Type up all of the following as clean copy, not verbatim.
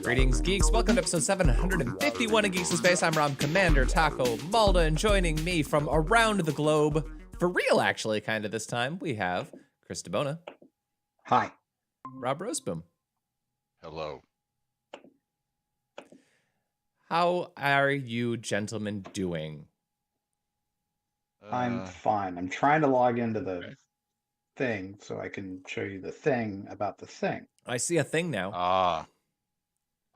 Greetings, geeks. Welcome to episode 751 of Geeks in Space. I'm Rob Commander Taco Malda, and joining me from around the globe, for real actually, kind of this time, we have Chris DeBona. Hi. Rob Roseboom. Hello. How are you gentlemen doing? I'm fine. I'm trying to log into the thing so I can show you the thing about the thing. I see a thing now.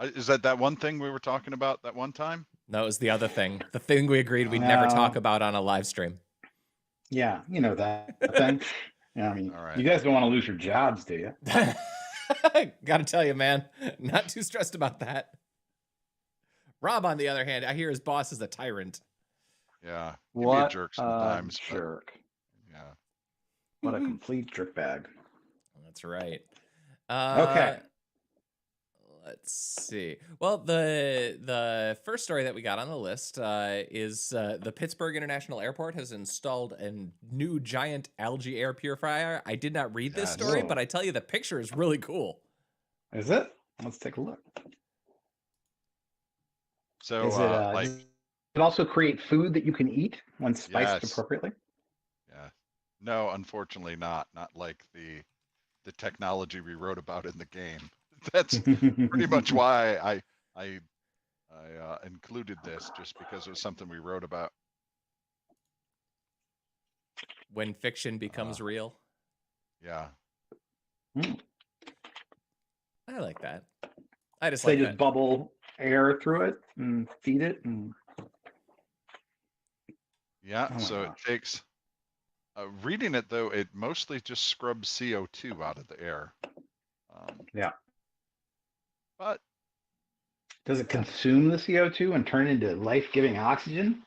Is that one thing we were talking about that one time? No, it was the other thing. The thing we agreed we'd never talk about on a live stream. Yeah, you know that thing. Yeah, I mean, You guys don't want to lose your jobs, do you? Gotta tell you, man, not too stressed about that. Rob, on the other hand, I hear his boss is a tyrant. Yeah. What be a jerk sometimes. Jerk. Yeah. What a complete jerk bag. That's right. Okay. Let's see. Well, the first story that we got on the list is the Pittsburgh International Airport has installed a new giant algae air purifier. I did not read this story, but I tell you the picture is really cool. Is it? Let's take a look. So is it, does it also create food that you can eat when spiced appropriately? Yeah. No, unfortunately not. Not like the technology we wrote about in the game. That's pretty much why I included this, just because it was something we wrote about. When fiction becomes real. Yeah. I like that. I just so like they that. just bubble air through it and feed it. And... Yeah. So it takes. Reading it though, it mostly just scrubs CO2 out of the air. Yeah. But does it consume the CO2 and turn into life-giving oxygen?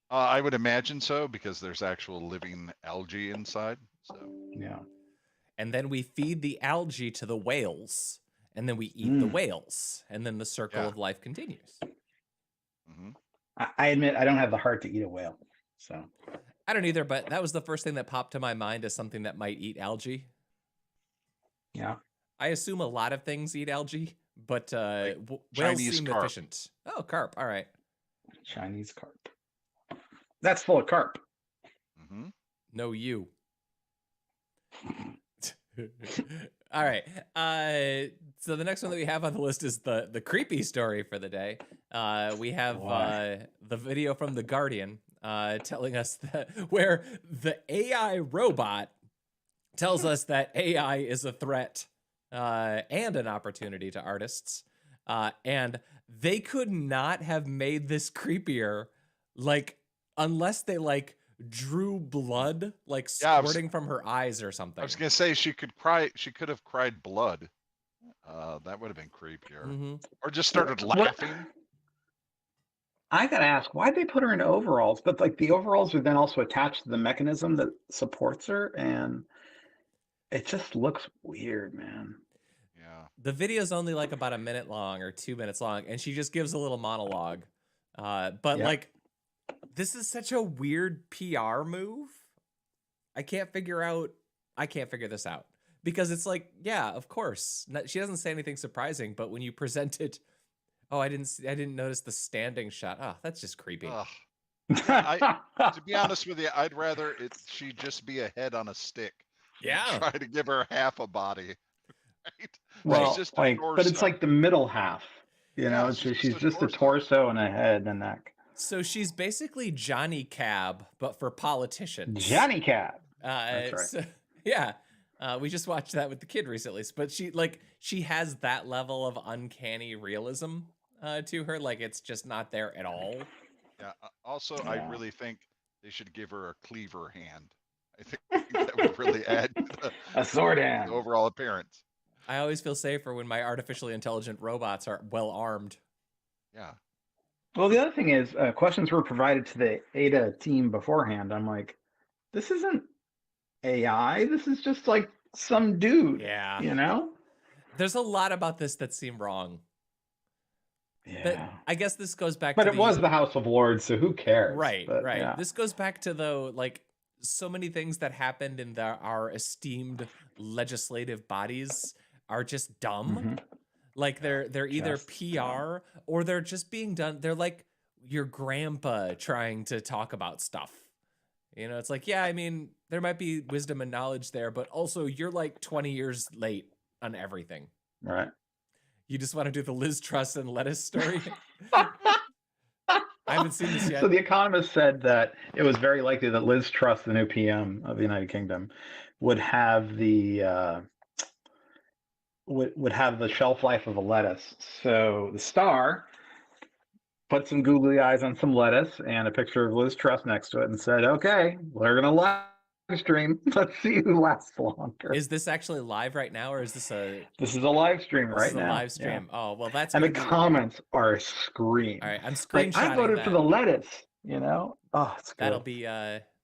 I would imagine so, because there's actual living algae inside. So yeah. And then we feed the algae to the whales, and then we eat the whales, and then the circle of life continues. Mm-hmm. I admit I don't have the heart to eat a whale, so I don't either. But that was the first thing that popped to my mind as something that might eat algae. Yeah. I assume a lot of things eat algae, but whales Chinese seem carp. efficient. Oh, carp. All right. Chinese carp. That's full of carp. Mm-hmm. No, you. All right. So the next one that we have on the list is the creepy story for the day. We have the video from The Guardian telling us that where the AI robot tells us that AI is a threat and an opportunity to artists. And they could not have made this creepier, like, unless they, like, drew blood, like, squirting from her eyes or something. I was going to say she could cry. She could have cried blood. That would have been creepier. Mm-hmm. Or just started laughing. I gotta ask, why'd they put her in overalls? But like the overalls are then also attached to the mechanism that supports her, and it just looks weird, man. Yeah. The video's only like about a minute long or 2 minutes long, and she just gives a little monologue. But like, this is such a weird PR move. I can't figure this out. Because it's like, yeah, of course. She doesn't say anything surprising, but when you present it, I didn't notice the standing shot. Oh, that's just creepy. To be honest with you, I'd rather she just be a head on a stick. Yeah. Try to give her half a body. Right? Well, she's just like, but it's like the middle half. You know, she's just a torso and a head and a neck. So she's basically Johnny Cab, but for politicians. Johnny Cab. That's right. So, yeah. We just watched that with the kid recently, but she has that level of uncanny realism to her. Like, it's just not there at all. Yeah. Also, I really think they should give her a cleaver hand. I think that would really add to a sword hand, the overall appearance. I always feel safer when my artificially intelligent robots are well armed. Yeah. Well, the other thing is, questions were provided to the Ada team beforehand. I'm like, this isn't AI. This is just like some dude. Yeah. You know? There's a lot about this that seem wrong. Yeah. But I guess this goes back to But it was the House of Lords, so who cares? Right, but, right. Yeah. This goes back to, though, like, so many things that happened in our esteemed legislative bodies are just dumb. Mhm. Like they're either Just dumb. PR or they're just being done. They're like your grandpa trying to talk about stuff. You know, it's like, yeah, I mean, there might be wisdom and knowledge there, but also you're like 20 years late on everything. Right. You just want to do the Liz Truss and lettuce story? I haven't seen this yet. So The Economist said that it was very likely that Liz Truss, the new PM of the United Kingdom, would have the would have the shelf life of a lettuce. So the Star put some googly eyes on some lettuce and a picture of Liz Truss next to it and said, "Okay, we're gonna live stream. Let's see who lasts longer." Is this actually live right now, or is this a This is a live stream this right is a now. live stream? Oh, well, that's And the gonna be comments are scream. all right. I'm Like, I screenshotting voted that. for the lettuce, you know? Oh, it's good.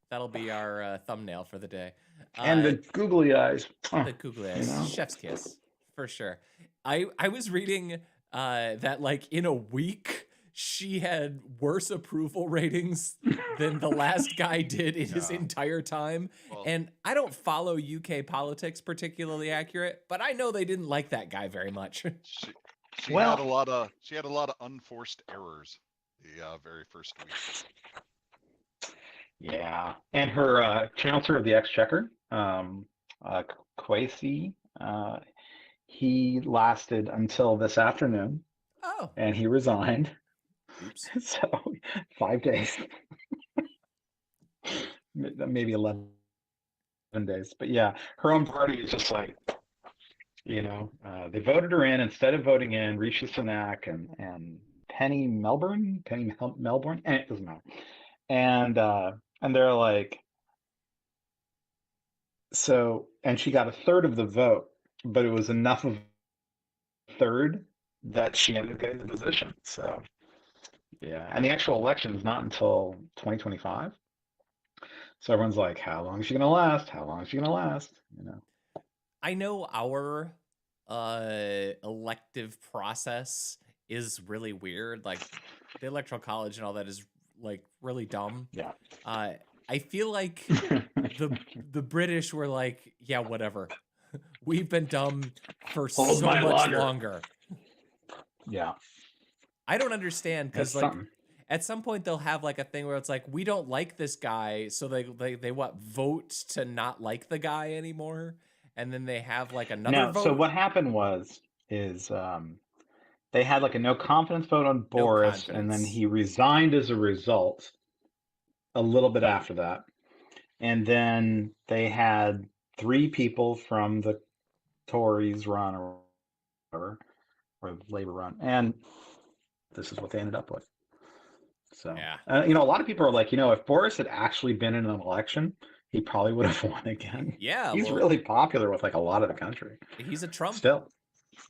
That'll be our thumbnail for the day. And the googly eyes. The googly eyes, you know? chef's kiss for sure. I was reading that like in a week she had worse approval ratings than the last guy did in his Yeah. entire time. Well, And I don't follow UK politics particularly accurate, but I know they didn't like that guy very much. she Well- had a lot of unforced errors the very first week. Yeah. And her Chancellor of the Exchequer, Kwesi, he lasted until this afternoon Oh, and he resigned. oops. So 5 days. Maybe 11 days. But yeah, her own party is just like, you know, they voted her in instead of voting in Rishi Sunak and Penny Melbourne, and it doesn't matter. And they're like, so, and she got a third of the vote, but it was enough of a third that she ended up getting the position. So yeah, and the actual election is not until 2025. So everyone's like, how long is she gonna last? How long is she gonna last? You know. I know our elective process is really weird. Like the electoral college and all that is like really dumb. Yeah. I feel like the British were like, yeah, whatever. We've been dumb for Hold so my much lager. longer. Yeah. I don't understand because That's like something. at some point they'll have like a thing where it's like we don't like this guy, so they what vote to not like the guy anymore, and then they have like another No, vote. so what happened is they had like a no confidence vote on Boris, and then confidence. he resigned as a result a little bit after that. And then they had 3 people from the Tories run or whatever, or Labour run, and this is what they ended up with. So, Yeah. you know, a lot of people are like, you know, if Boris had actually been in an election, he probably would have won again. Yeah, He's well, really popular with like a lot of the country he's a Trump. still.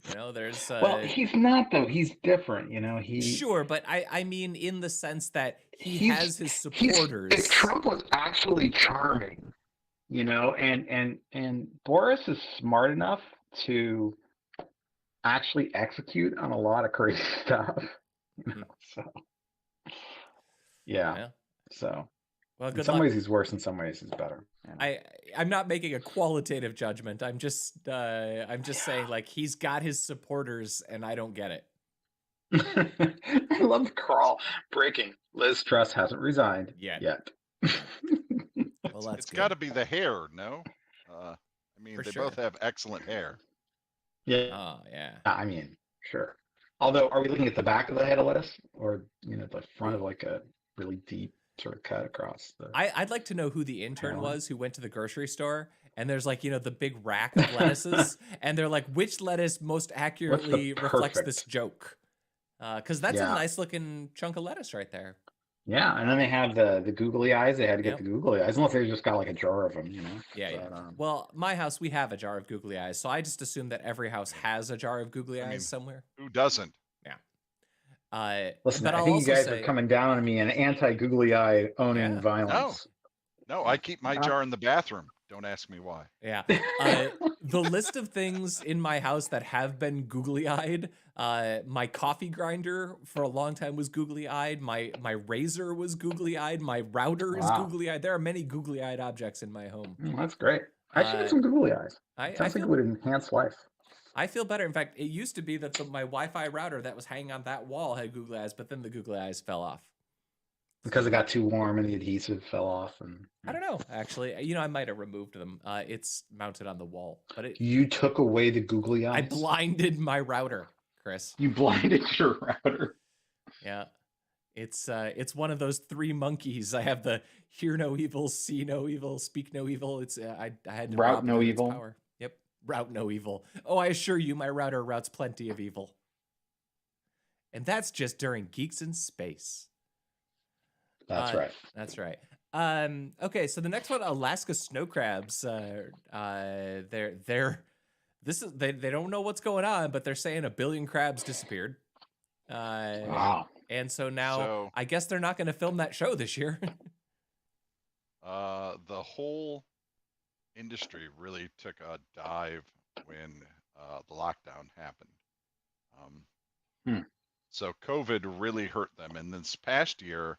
You know, there's Well, he's not though. He's different. You know, sure, but I mean in the sense that he he's- has his supporters. If Trump was actually charming, you know, and Boris is smart enough to actually execute on a lot of crazy stuff. You know, so yeah. Yeah. So Well, in good some luck. ways he's worse, in some ways he's better. You know? I'm not making a qualitative judgment. I'm just saying like he's got his supporters and I don't get it. I love the crawl. Breaking. Liz Truss hasn't resigned Yet. yet. Well, that's It's good. got to be the hair, no? I mean, For they sure. both have excellent hair. Yeah, Oh, yeah. I mean, sure. Although, are we looking at the back of the head of lettuce, or you know, the front of like a really deep sort of cut across the? I'd like to know who the intern Hairline. was who went to the grocery store and there's like, you know, the big rack of lettuces and they're like, which lettuce most accurately reflects this perfect? joke? Because that's Yeah. a nice looking chunk of lettuce right there. Yeah, and then they have the googly eyes. They had to get Yep. the googly eyes, unless they just got like a jar of them, you know. Yeah, But, Well, my house, we have a jar of googly eyes, so I just assume that every house has a jar of googly I mean, eyes somewhere. Who doesn't? Listen, but I I'll think you also guys say, are coming down on me and anti-googly eye owning Yeah. violence. No, I keep my jar in the bathroom. Don't ask me why. yeah, the list of things in my house that have been googly eyed My coffee grinder for a long time was googly-eyed. My razor was googly-eyed. My router is Wow. googly-eyed. There are many googly-eyed objects in my home. That's great. I should get some googly eyes. I Sounds like it feel would enhance life. I feel better. In fact, it used to be that my Wi-Fi router that was hanging on that wall had googly eyes, but then the googly eyes fell off. Because it got too warm and the adhesive fell off. And I don't know, actually. I might have removed them. It's mounted on the wall, but you took away the googly eyes. I blinded my router, Chris. You blinded your router. Yeah, it's one of those three monkeys. I have the hear no evil, see no evil, speak no evil. It's I had to route rob no its evil. power. Yep, route no evil. Oh, I assure you, my router routes plenty of evil. And that's just during Geeks in Space. That's right. That's right. Okay, so the next one, Alaska snow crabs. They don't know what's going on, but they're saying 1 billion crabs disappeared. Wow. And so now I guess they're not going to film that show this year. The whole industry really took a dive when the lockdown happened. So COVID really hurt them, and this past year,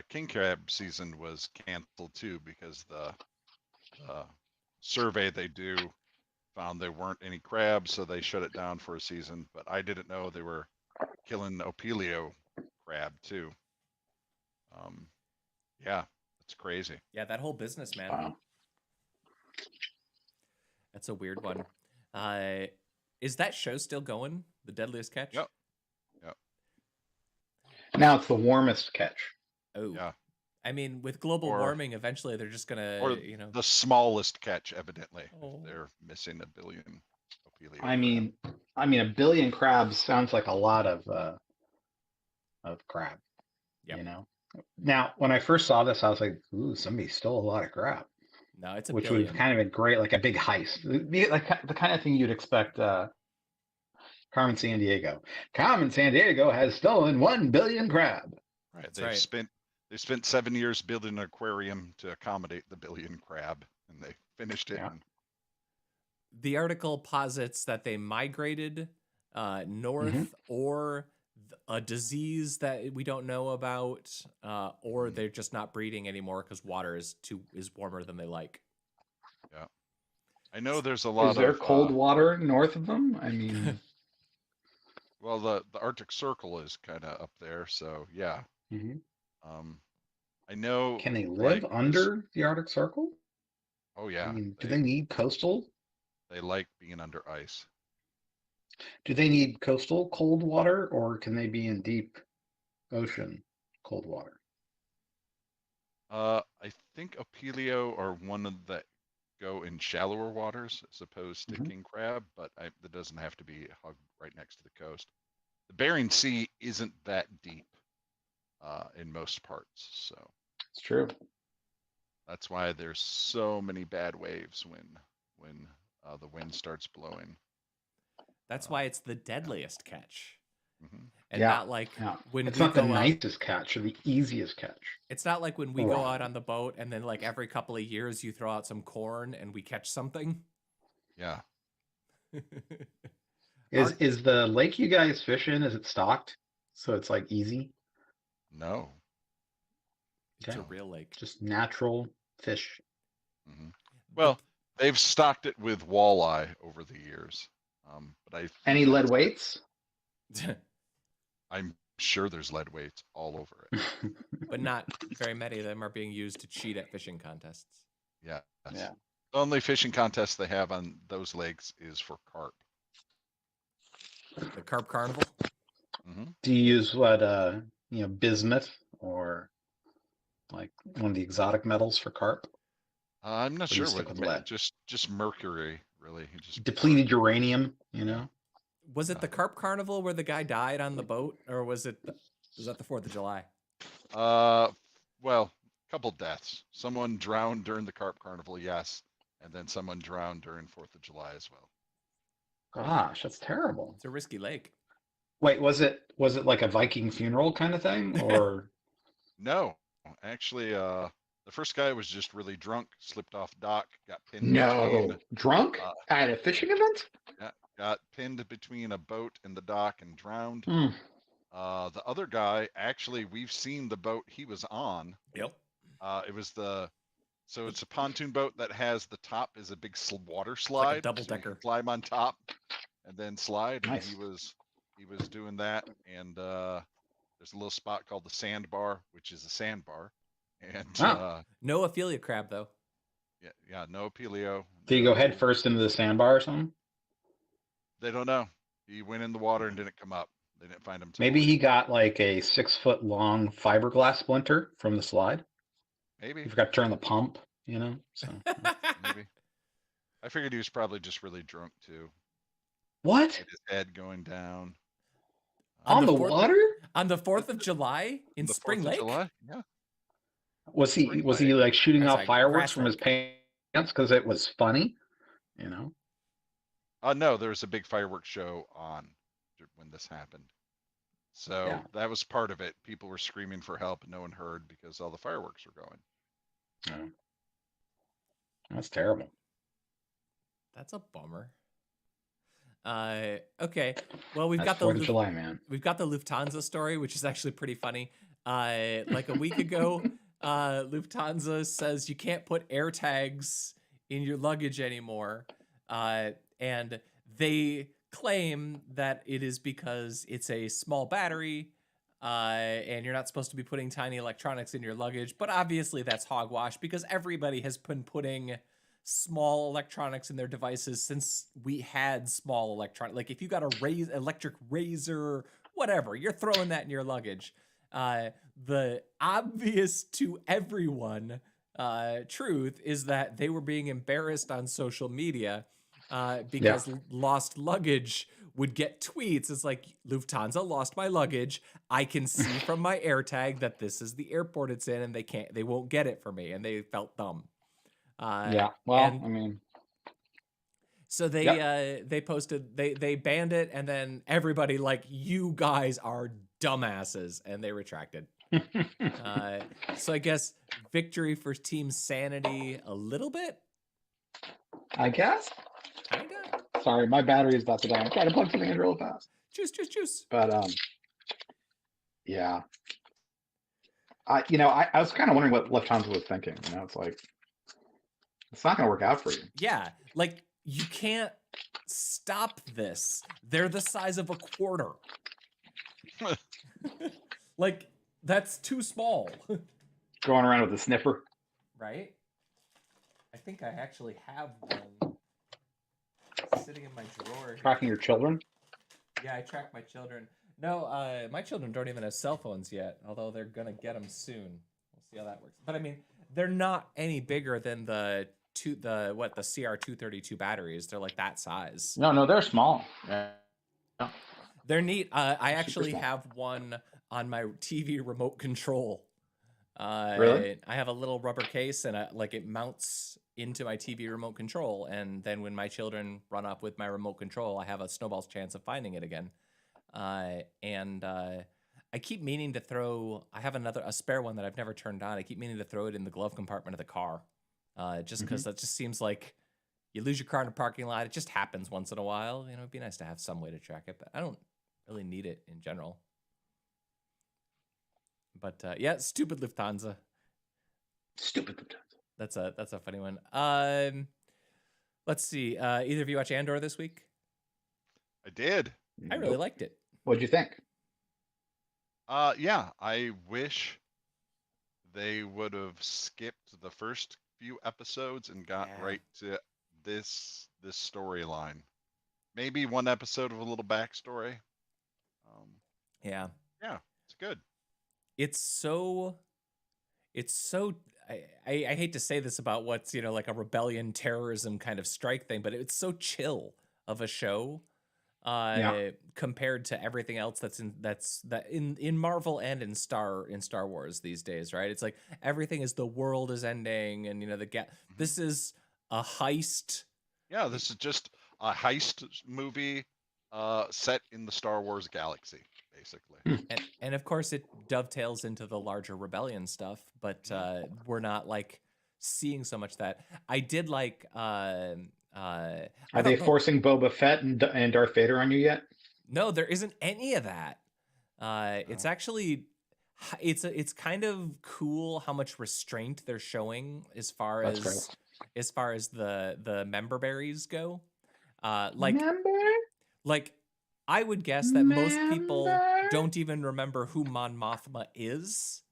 king crab season was canceled too because the survey they do found there weren't any crabs, so they shut it down for a season. But I didn't know they were killing Opelio crab too. Yeah, it's crazy. Yeah, that whole business, man. Wow. That's a weird one. Is that show still going? The Deadliest Catch? Yep. Now it's the warmest catch. Oh. Yeah. I mean, with global warming, eventually they're just gonna, or the smallest catch, evidently. Oh. They're missing 1 billion Opelio. I mean, 1 billion crabs sounds like a lot of crab. Yep. You know. Now, when I first saw this, I was like, "Ooh, somebody stole a lot of crab." No, it's a which billion. would have kind of been great, like a big heist, like the kind of thing you'd expect. Carmen Sandiego. Carmen Sandiego has stolen 1 billion crab. Right. That's They spent 7 years building an aquarium to accommodate the 1 billion crab, and they finished it. Yeah. The article posits that they migrated north, or a disease that we don't know about, or they're just not breeding anymore because water is warmer than they like. Yeah, I know there's a lot. Is there cold water north of them? I mean, well, the Arctic Circle is kind of up there, so yeah. I know. Can they live under the Arctic Circle? Oh yeah. I mean, do they need coastal? They like being under ice. Do they need coastal cold water, or can they be in deep ocean cold water? I think Opelio are one of that go in shallower waters as opposed to king crab, but that doesn't have to be hugged right next to the coast. The Bering Sea isn't that deep in most parts, so it's true. That's why there's so many bad waves when the wind starts blowing. That's why it's the deadliest catch. And Yeah. not like when it's we not the go out, nicest catch or the easiest catch. It's not like when we go out on the boat and then like every couple of years you throw out some corn and we catch something. Yeah. Is the lake you guys fish in, is it stocked? So it's like easy? No. It's a real lake. Just natural fish. Well, they've stocked it with walleye over the years. But any lead weights? I'm sure there's lead weights all over it. But not very many of them are being used to cheat at fishing contests. Yeah. The only fishing contest they have on those lakes is for carp. The Carp Carnival? Do you use what, bismuth or like one of the exotic metals for carp? I'm not Or sure you stick what, with lead? just mercury, really. Just depleted uranium, you know? Was it the Carp Carnival where the guy died on the boat, or was that the 4th of July? Well, a couple deaths. Someone drowned during the Carp Carnival, yes, and then someone drowned during 4th of July as well. Gosh, that's terrible. It's a risky lake. Wait, was it like a Viking funeral kind of thing, or? No, actually, the first guy was just really drunk, slipped off dock, got pinned. No, drunk at a fishing event? got pinned between a boat and the dock and drowned. Hmm. The other guy, actually, we've seen the boat he was on. Yep. It was so it's a pontoon boat that has the top is a big water It's slide. like a double So you can decker. climb on top and then slide. And Nice. he was doing that. And there's a little spot called the sandbar, which is a sandbar. And Oh. No Ophelia crab though. yeah, no Pelio. Did you go no- head first into the sandbar or something? They don't know. He went in the water and didn't come up. They didn't find him. Till Maybe he later. got like a 6-foot long fiberglass splinter from the slide. Maybe. He forgot to turn the pump, So Maybe. I figured he was probably just really drunk too. what? Had his head going down. On the 4th water? On the 4th of July in The Spring 4th of Lake? July? Yeah. Was he Spring was he Lake. like shooting That's off like fireworks grass from his lake. pants because it was funny? No, there was a big fireworks show on when this happened. So Yeah. that was part of it. People were screaming for help and no one heard because all the fireworks were going. Oh. That's terrible. That's a bummer. Okay. Well, we've That's got 4th of July, man. we've got the Lufthansa story, which is actually pretty funny. Like a week ago, Lufthansa says you can't put Airtags in your luggage anymore. And they claim that it is because it's a small battery, and you're not supposed to be putting tiny electronics in your luggage. But obviously that's hogwash because everybody has been putting small electronics in their devices since we had small electronic. Like if you got a electric razor, whatever, you're throwing that in your luggage. The obvious to everyone truth is that they were being embarrassed on social media because lost luggage would get tweets. It's like, Lufthansa lost my luggage. I can see from my AirTag that this is the airport it's in, and they won't get it for me. And they felt dumb. Yeah. Well, I mean, so they posted, they banned it, and then everybody like, you guys are dumbasses, and they retracted. So I guess victory for Team Sanity a little bit. I guess. Kinda. Sorry, my battery is about to die. I'm trying to plug something in real fast. Juice. But yeah. I was kind of wondering what Lufthansa was thinking. It's like, it's not going to work out for you. Yeah, like you can't stop this. They're the size of a quarter. Like that's too small. Going around with a sniffer. Right? I think I actually have one sitting in my drawer. Tracking your children? Yeah, I track my children. No, my children don't even have cell phones yet, although they're gonna get them soon. We'll see how that works. But I mean, they're not any bigger than the CR232 batteries. They're like that size. No, they're small. Yeah. They're neat. I Super actually small. have one on my TV remote control. Really? I have a little rubber case, and it mounts into my TV remote control. And then when my children run up with my remote control, I have a snowball's chance of finding it again. I keep meaning to throw. I have a spare one that I've never turned on. I keep meaning to throw it in the glove compartment of the car, just because that just seems like you lose your car in a parking lot. It just happens once in a while. It'd be nice to have some way to track it, but I don't really need it in general. But yeah, stupid Lufthansa. Stupid Lufthansa. That's a funny one. Let's see. Either of you watch Andor this week? I did. I really liked it. What'd you think? Yeah, I wish they would have skipped the first few episodes and got right to this storyline. Maybe one episode of a little backstory. Yeah, it's good. it's so I hate to say this about what's like a rebellion terrorism kind of strike thing, but it's so chill of a show compared to everything else that's in Marvel and in Star Wars these days, right? It's like everything is the world is ending, and this is a heist. Yeah, this is just a heist movie set in the Star Wars galaxy, basically. And of course it dovetails into the larger rebellion stuff, but we're not like seeing so much that. I did like I Are thought they forcing Boba Fett and Darth Vader on you yet? No, there isn't any of that. It's No. actually it's kind of cool how much restraint they're showing as far That's great. as the member berries go. Member? Like I would guess that most people don't even remember who Mon Mothma is.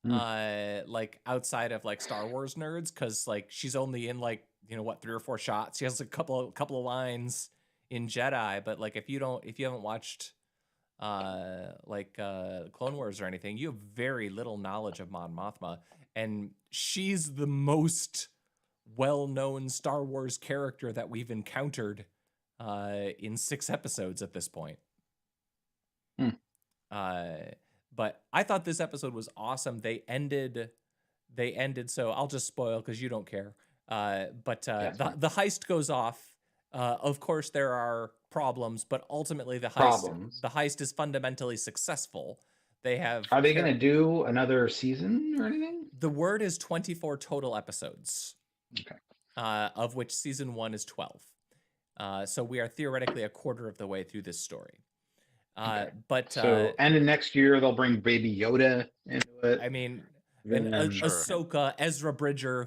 Like outside of like Star Wars nerds, because like she's only in like 3 or 4 shots. She has a couple of lines in Jedi, but like if you haven't watched Clone Wars or anything, you have very little knowledge of Mon Mothma, and she's the most well-known Star Wars character that we've encountered in 6 episodes at this point. But I thought this episode was awesome. They ended, so I'll just spoil because you don't care. But the heist goes off. Of course, there are problems, but ultimately the heist is fundamentally successful. Are they going to do another season or anything? The word is 24 total episodes. Okay. Of which season 1 is 12. So we are theoretically a quarter of the way through this story. Okay. But and in next year they'll bring Baby Yoda into it. I mean, Ahsoka, Ezra Bridger,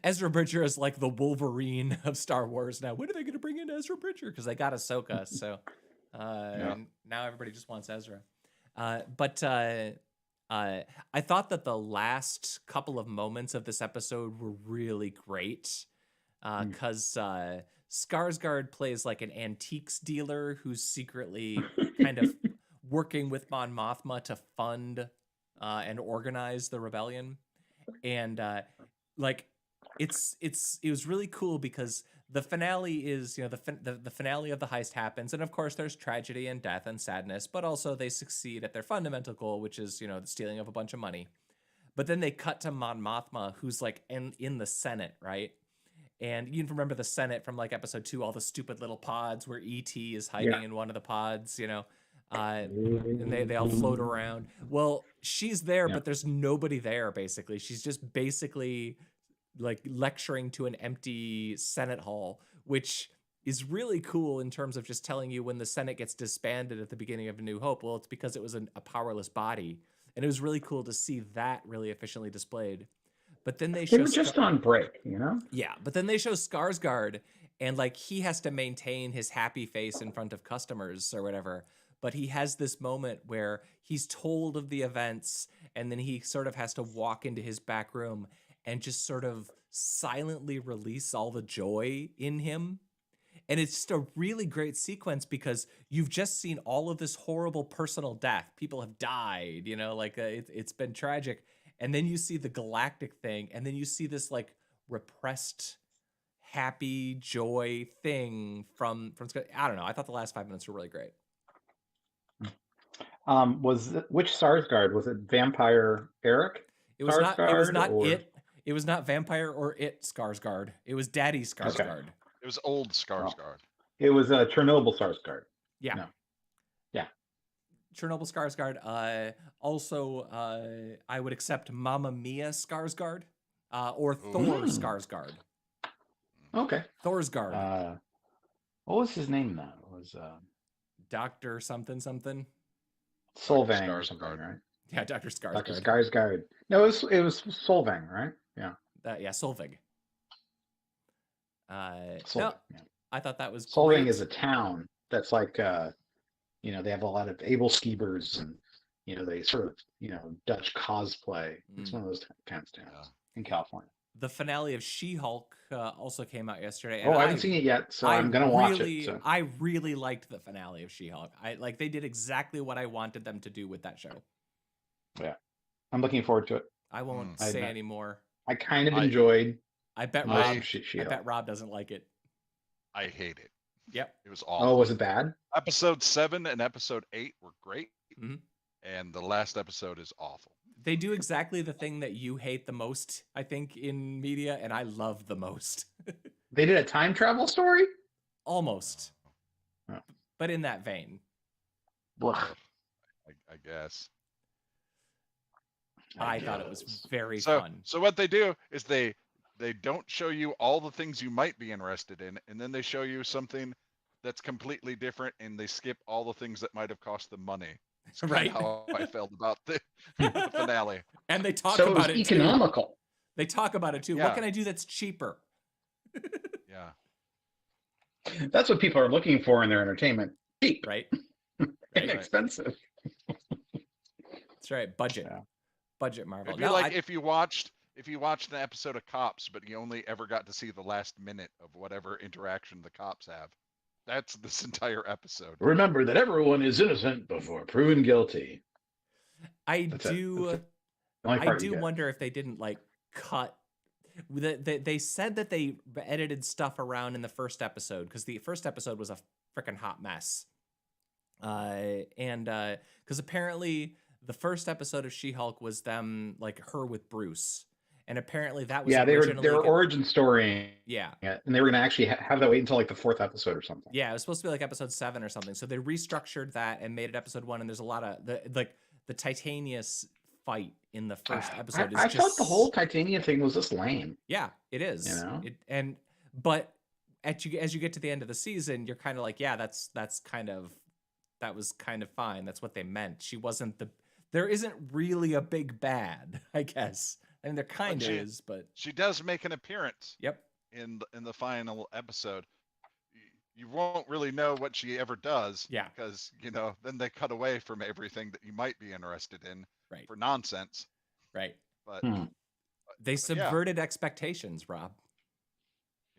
Ezra Bridger is like the Wolverine of Star Wars now. When are they going to bring in Ezra Bridger? Because they got Ahsoka, so now everybody just wants Ezra. But I thought that the last couple of moments of this episode were really great because Skarsgård plays like an antiques dealer who's secretly kind of working with Mon Mothma to fund and organize the rebellion. And like it was really cool because the finale is, the finale of the heist happens, and of course there's tragedy and death and sadness, but also they succeed at their fundamental goal, which is, the stealing of a bunch of money. But then they cut to Mon Mothma, who's like in the Senate, right? And you remember the Senate from like episode 2, all the stupid little pods where E.T. is hiding in one of the pods, and they all float around. Well, she's there, but there's nobody there, basically. She's just basically like lecturing to an empty Senate hall, which is really cool in terms of just telling you when the Senate gets disbanded at the beginning of A New Hope. Well, it's because it was a powerless body. And it was really cool to see that really efficiently displayed. But then they were just on break, Yeah, but then they show Skarsgård, and like he has to maintain his happy face in front of customers or whatever. But he has this moment where he's told of the events, and then he sort of has to walk into his back room and just sort of silently release all the joy in him. And it's just a really great sequence because you've just seen all of this horrible personal death. People have died, it's been tragic. And then you see the galactic thing, and then you see this like repressed, happy joy thing from I don't know. I thought the last 5 minutes were really great. Which Skarsgård? Was it Vampire Eric? It was not it. It was not Vampire or it Skarsgård. It was Daddy Skarsgård. Okay. It was old Skarsgård. It was Chernobyl Skarsgård. Yeah. No. Yeah. Chernobyl Skarsgård. Also, I would accept Mamma Mia Skarsgård or Thor Skarsgård. Okay. Thorsgard. What was his name then? It was Dr. something. Solvang or something, right? Yeah, Dr. Skarsgård. Dr. Skarsgård. No, it was Solvang, right? Yeah. Solvig. Solvang, no, yeah. I thought that was Solvang great. is a town that's like they have a lot of able skiers and they sort of Dutch cosplay. It's one of those kind of towns in California. The finale of She-Hulk also came out yesterday. And I haven't seen it yet, so I'm gonna watch it. So. I really liked the finale of She-Hulk. They did exactly what I wanted them to do with that show. Yeah, I'm looking forward to it. I won't say any more. I kind of enjoyed. I bet Rob doesn't like it. I hate it. Yep. It was awful. Oh, was it bad? Episode 7 and episode 8 were great. Mm-hmm. And the last episode is awful. They do exactly the thing that you hate the most, I think, in media, and I love the most. They did a time travel story? Almost. Oh. But in that vein. I guess. I thought it was very fun. So what they do is they they don't show you all the things you might be interested in, and then they show you something that's completely different, and they skip all the things that might have cost them money. It's kind Right. of how I felt about the finale. And they talk So it was about it too. economical. They talk about it too. Yeah. What can I do that's cheaper? Yeah. That's what people are looking for in their entertainment. Cheap. Right. Inexpensive. That's right. Budget. Yeah. Budget Marvel. It'd be if you watched an episode of Cops, but you only ever got to see the last minute of whatever interaction the cops have. That's this entire episode. Remember that everyone is innocent before proven guilty. I do wonder if they didn't like cut. They said that they edited stuff around in the first episode because the first episode was a freaking hot mess. And because apparently the first episode of She-Hulk was them like her with Bruce, and apparently that was their origin story. Yeah, and they were gonna actually have that wait until like the 4th episode or something. Yeah, it was supposed to be like episode 7 or something. So they restructured that and made it episode 1. And there's a lot of the Titanius fight in the first episode. I thought the whole Titania thing was just lame. Yeah, it is. You know? But as you get to the end of the season, you're kind of like, yeah, that was kind of fine. That's what they meant. She wasn't there isn't really a big bad, I guess. I mean, there kind of is, but she does make an appearance. Yep. In the final episode, you won't really know what she ever does. Yeah. Because then they cut away from everything that you might be interested in. Right. For nonsense. Right. But they subverted expectations, Rob.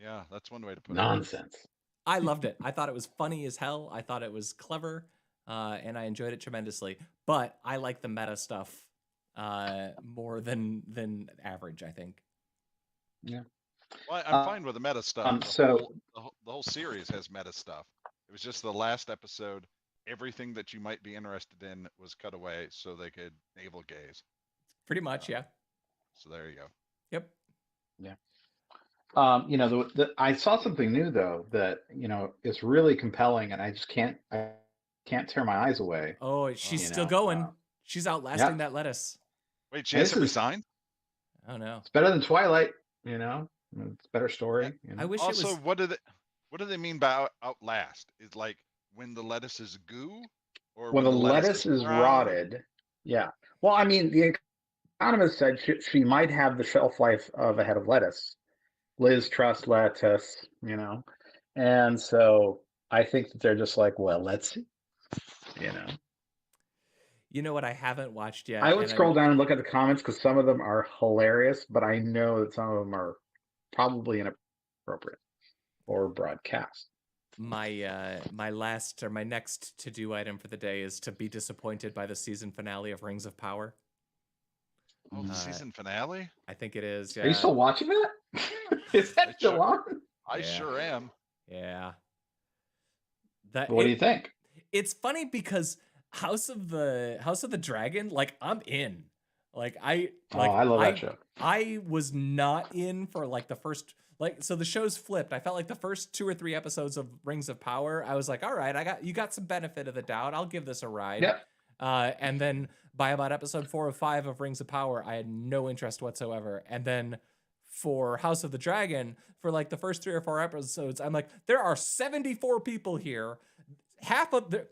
Yeah, that's one way to put nonsense. it. I loved it. I thought it was funny as hell. I thought it was clever, and I enjoyed it tremendously. But I like the meta stuff more than average, I think. Yeah. Well, I'm fine with the meta stuff. The whole series has meta stuff. It was just the last episode. Everything that you might be interested in was cut away so they could navel gaze. Pretty much, yeah. So there you go. Yep. Yeah. I saw something new though that is really compelling, and I just can't tear my eyes away. Oh, she's still going. She's outlasting that lettuce. Wait, she hasn't resigned? Oh no. It's better than Twilight. It's a better story. I wish also, it was. what do they mean by outlast? Is like when the lettuce is goo, or when the lettuce is rotted? Yeah. Well, I mean, the economist said she might have the shelf life of a head of lettuce. Liz Truss lettuce, and so I think that they're just like, well, let's see, You know what I haven't watched yet? I would scroll down and look at the comments because some of them are hilarious, but I know that some of them are probably inappropriate or broadcast. My next to-do item for the day is to be disappointed by the season finale of Rings of Power. Oh, the season finale? I think it is. Yeah. Are you still watching that? Is that still on? I sure am. Yeah. What do you think? It's funny because House of the Dragon, like I'm in. I love that show. I was not in for like the first so the show's flipped. I felt like the first 2 or 3 episodes of Rings of Power, I was like, all right, you got some benefit of the doubt. I'll give this a ride. Yep. And then by about episode 4 or 5 of Rings of Power, I had no interest whatsoever. And then for House of the Dragon, for like the first 3 or 4 episodes, I'm like, there are 74 people here. Half of the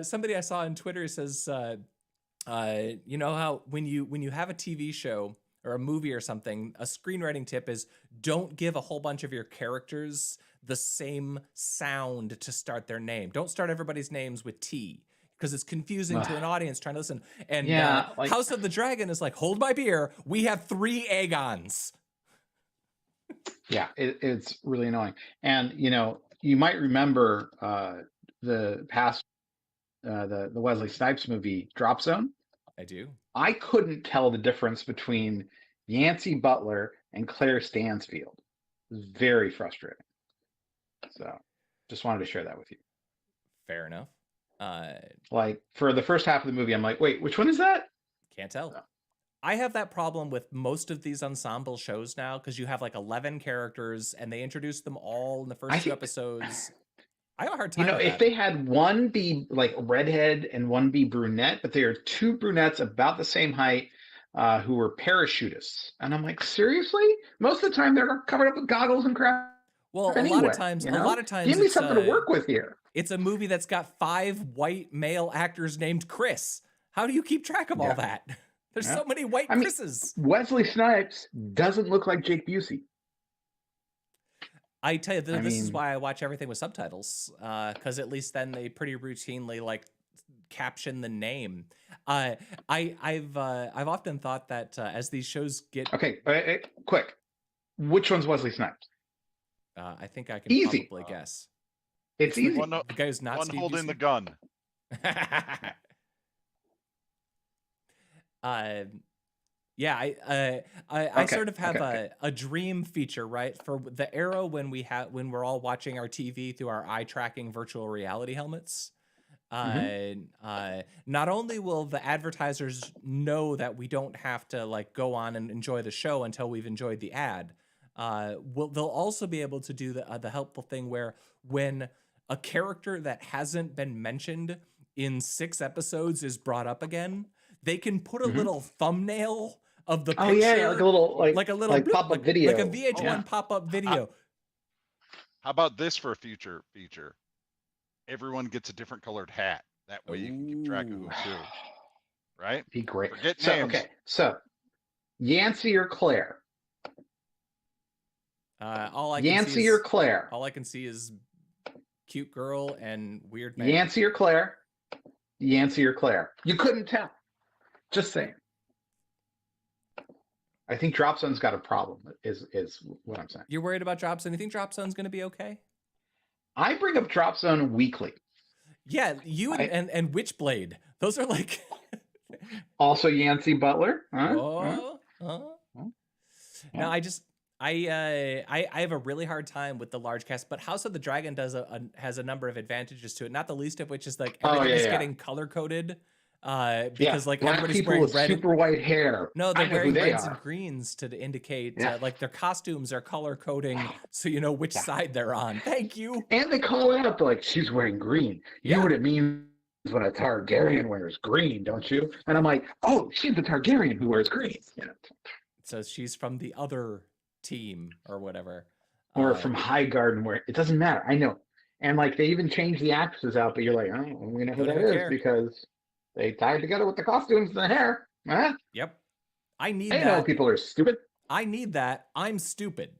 somebody I saw on Twitter says, you know how when you have a TV show or a movie or something, a screenwriting tip is don't give a whole bunch of your characters the same sound to start their name. Don't start everybody's names with T, because it's confusing to an audience trying to listen. And House of the Dragon is like, hold my beer. We have 3 Aegons. Yeah, it's really annoying. And, you might remember the past, the Wesley Snipes movie, Drop Zone. I do. I couldn't tell the difference between Yancey Butler and Claire Stansfield. It was very frustrating. So just wanted to share that with you. Fair enough. For the first half of the movie, I'm like, wait, which one is that? Can't tell. I have that problem with most of these ensemble shows now because you have like 11 characters and they introduce them all in the first 2 episodes. I have a hard time. If they had one be like redhead and one be brunette, but they are 2 brunettes about the same height, who were parachutists, and I'm like, seriously? Most of the time they're covered up with goggles and crap. Well, Anyway, a lot of times give me it's something to work with here. It's a movie that's got 5 white male actors named Chris. How do you keep track of all that? There's so many white Chris's. Wesley Snipes doesn't look like Jake Busey. I tell you, this is why I watch everything with subtitles, because at least then they pretty routinely like caption the name. I've often thought that as these shows get quick, which one's Wesley Snipes? I think I can probably guess. It's easy. The guy who's not one Steve holding Busey. the gun. Yeah, I sort of have a dream feature, right, for the era when we're all watching our TV through our eye tracking virtual reality helmets. Not only will the advertisers know that we don't have to like go on and enjoy the show until we've enjoyed the ad, they'll also be able to do the helpful thing where when a character that hasn't been mentioned in 6 episodes is brought up again, they can put a little thumbnail of the picture. Oh yeah, like a little pop-up video, like a VH1 pop-up video. How about this for a future feature? Everyone gets a different colored hat. That way you can keep track of who's who. Right? Be great. Forget names. Okay, so Yancey or Claire? Yancey or Claire? All I can see is cute girl and weird man. Yancey or Claire? Yancey or Claire? You couldn't tell. Just saying. I think Drop Zone's got a problem, is what I'm saying. You're worried about Drop Zone? You think Drop Zone's going to be okay? I bring up Drop Zone weekly. Yeah, you and Witchblade. Those are like... Also Yancey Butler. No, I have a really hard time with the large cast, but House of the Dragon has a number of advantages to it. Not the least of which is like everybody's getting color coded. Because like Black everybody's people wearing with red, super white hair. No, they're wearing reds and greens to indicate like their costumes are color coding, so you know which side they're on. Thank you. And they call out like she's wearing green. You know what it means when a Targaryen wears green, don't you? And I'm like, oh, she's the Targaryen who wears green. You know? So she's from the other team or whatever, or from High Garden, where it doesn't matter. I know, and like they even change the actresses out, but you're like, oh, we know who that is because they tied together with the costumes and the hair. Huh? Yep. I know people are stupid. I need that. I'm stupid.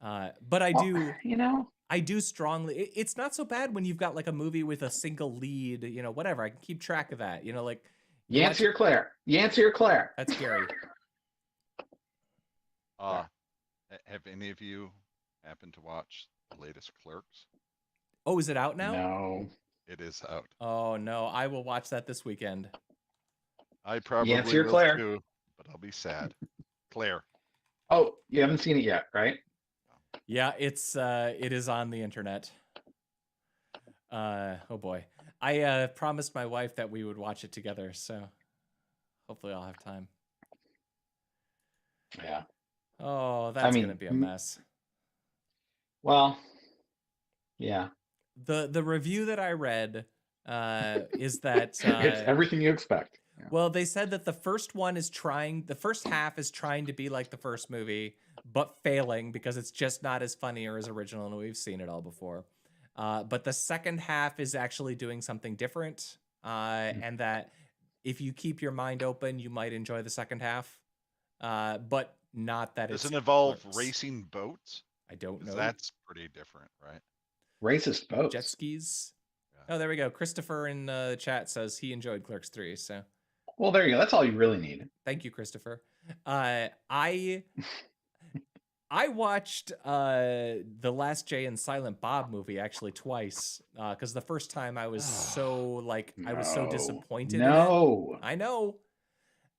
But I do, I do strongly. It's not so bad when you've got like a movie with a single lead, whatever. I can keep track of that. Like Yancey or Claire. Yancey or Claire. That's scary. Have any of you happened to watch the latest Clerks? Oh, is it out now? No. It is out. Oh no, I will watch that this weekend. I probably Yancey or will Claire? too, but I'll be sad. Claire. Oh, you haven't seen it yet, right? Yeah, it is on the internet. Oh boy. I promised my wife that we would watch it together, so hopefully I'll have time. Yeah. Oh, that's gonna be a mess. Well, yeah. The review that I read is that it's everything you expect. Yeah. Well, they said that the first half is trying to be like the first movie, but failing because it's just not as funny or as original, and we've seen it all before. But the second half is actually doing something different, and that if you keep your mind open, you might enjoy the second half. But not that Does it involve Clerks. racing boats? I don't know. That's pretty different, right? Racist boats. Jet skis. Yeah. Oh, there we go. Christopher in the chat says he enjoyed Clerks 3. So, well, there you go. That's all you really need. Thank you, Christopher. I watched the last Jay and Silent Bob movie actually twice because the first time I was so I was so disappointed. No, I know.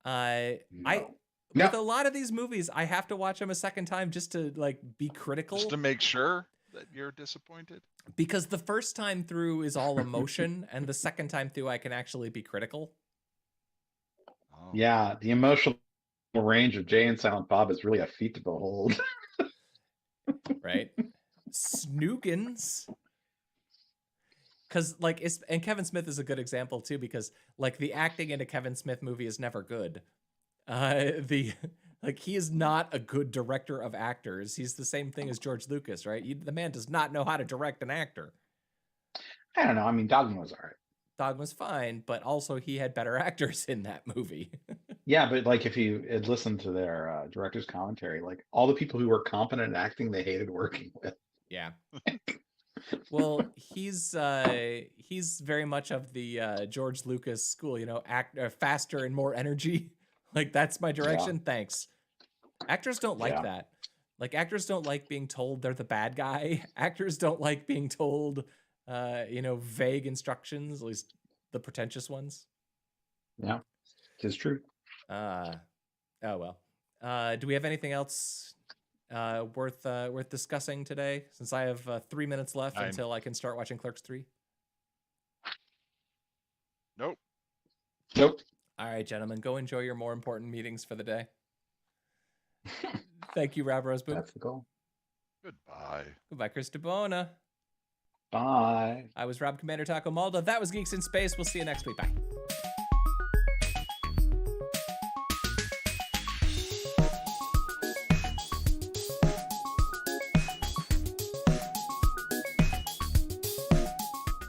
With a lot of these movies, I have to watch them a second time just to be critical. Just to make sure that you're disappointed? Because the first time through is all emotion, and the second time through I can actually be critical. Oh. Yeah, the emotional range of Jay and Silent Bob is really a feat to behold. Right? Snoogans. Because and Kevin Smith is a good example too, because the acting in a Kevin Smith movie is never good. He is not a good director of actors. He's the same thing as George Lucas, right? The man does not know how to direct an actor. I don't know. I mean, Dogma was all right. Dogma's fine, but also he had better actors in that movie. Yeah, but like if you had listened to their director's commentary, like all the people who were competent at acting, they hated working with. Yeah. Well, he's very much of the George Lucas school, act faster and more energy. Like, that's my direction. Thanks. Actors don't like that. Like, actors don't like being told they're the bad guy. Actors don't like being told, vague instructions, at least the pretentious ones. Yeah, it's true. Oh, well. Do we have anything else worth discussing today? Since I have 3 minutes left until I can start watching Clerks 3. Nope. All right, gentlemen, go enjoy your more important meetings for the day. Thank you, Rob Roseboom. That's the goal. Goodbye. Goodbye, Chris DeBona. Bye. I was Rob Commander Taco Malda. That was Geeks in Space. We'll see you next week. Bye.